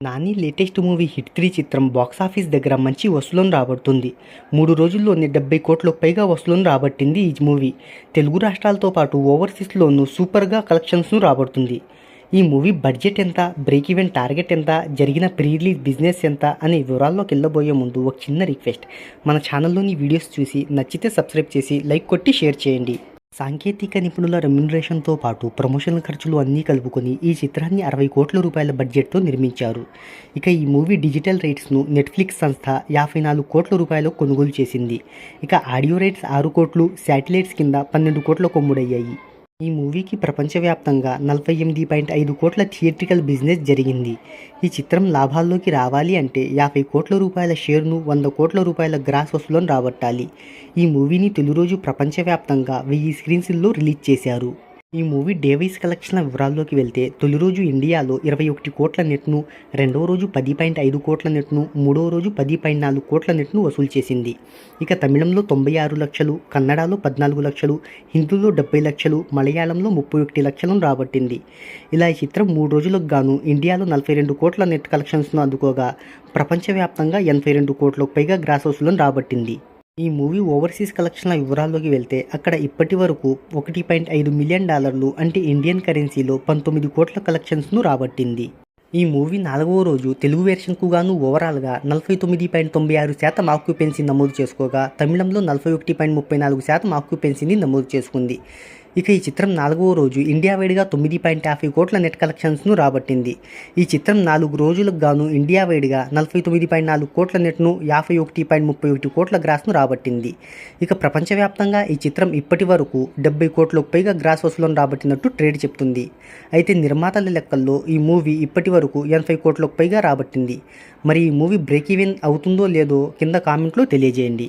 Nani latest movie hit 3 చిత్రం box office దగ్గర మంచి వసూలను రాబడుతుంది. 3 రోజుల్లోనే 70 కోట్లకు పైగా వసూలను రాబట్టింది ఈ మూవీ. తెలుగు రాష్ట్రాలతో పాటు ఓవర్సీస్లోనూ సూపర్గా కలెక్షన్స్ను రాబడుతుంది. ఈ మూవీ బడ్జెట్ ఎంత, బ్రేక్ ఈవెన్ టార్గెట్ ఎంత, జరిగిన ప్రీ రిలీజ్ బిజినెస్ ఎంత అనే వివరాల్లోకి వెళ్ళబోయే ముందు ఒక చిన్న రిక్వెస్ట్, మన ఛానల్లోని వీడియోస్ చూసి నచ్చితే సబ్స్క్రైబ్ చేసి లైక్ కొట్టి షేర్ చేయండి. సాంకేతిక నిపుణుల రెమ్యునరేషన్తో పాటు ప్రమోషనల్ ఖర్చులు అన్నీ కలుపుకొని ఈ చిత్రాన్ని 60 కోట్ల రూపాయల బడ్జెట్తో నిర్మించారు. ఇక ఈ మూవీ డిజిటల్ రైట్స్ను నెట్ఫ్లిక్స్ సంస్థ 54 కోట్ల రూపాయలు కొనుగోలు చేసింది. ఇక ఆడియో రైట్స్ 6 కోట్లు, శాటిలైట్స్ కింద 12 కోట్ల కొమ్ముడయ్యాయి. ఈ మూవీకి ప్రపంచవ్యాప్తంగా 48.5 కోట్ల థియేట్రికల్ బిజినెస్ జరిగింది. ఈ చిత్రం లాభాల్లోకి రావాలి అంటే 50 కోట్ల రూపాయల షేర్ను 100 కోట్ల రూపాయల గ్రాస్ వసూలను రాబట్టాలి. ఈ మూవీని తొలి రోజు ప్రపంచవ్యాప్తంగా 1000 స్క్రీన్స్లో రిలీజ్ చేశారు. ఈ మూవీ డే వైస్ కలెక్షన్ల వివరాల్లోకి వెళ్తే తొలి రోజు ఇండియాలో 21 కోట్ల నెట్ను, రెండవ రోజు 10.5 కోట్ల నెట్ను, మూడవ రోజు 10.4 కోట్ల నెట్ను వసూలు చేసింది. ఇక తమిళంలో 96 లక్షలు, కన్నడలో 14 లక్షలు, హిందీలో 70 లక్షలు, మలయాళంలో 31 లక్షలను రాబట్టింది. ఇలా ఈ చిత్రం 3 రోజులకు గాను ఇండియాలో 42 కోట్ల నెట్ కలెక్షన్స్ను అందుకోగా ప్రపంచవ్యాప్తంగా 82 కోట్లకు పైగా గ్రాస్ వసూలను రాబట్టింది. ఈ మూవీ ఓవర్సీస్ కలెక్షన్ల వివరాల్లోకి వెళ్తే అక్కడ ఇప్పటి వరకు $1.5 మిలియన్ అంటే ఇండియన్ కరెన్సీలో 19 కోట్ల కలెక్షన్స్ను రాబట్టింది. ఈ మూవీ 4వ రోజు తెలుగు వెర్షన్కు గాను ఓవరాల్గా 49.96% ఆక్యుపెన్సీ నమోదు చేసుకోగా తమిళంలో 41.34% ఆక్యుపెన్సీని నమోదు చేసుకుంది. ఇక ఈ చిత్రం 4వ రోజు ఇండియా వైడ్గా 9.50 కోట్ల నెట్ కలెక్షన్స్ను రాబట్టింది. ఈ చిత్రం 4 రోజులకు గాను ఇండియా వైడ్గా 49.4 కోట్ల నెట్ను, 51.31 కోట్ల గ్రాస్ను రాబట్టింది. ఇక ప్రపంచవ్యాప్తంగా ఈ చిత్రం ఇప్పటి వరకు 70 కోట్లకు పైగా గ్రాస్ వసూలను రాబట్టినట్టు ట్రేడ్ చెప్తుంది. అయితే నిర్మాతల లెక్కల్లో ఈ మూవీ ఇప్పటి వరకు 80 కోట్లకు పైగా రాబట్టింది. మరి ఈ మూవీ బ్రేక్ ఈవెన్ అవుతుందో లేదో కింద కామెంట్లో తెలియజేయండి.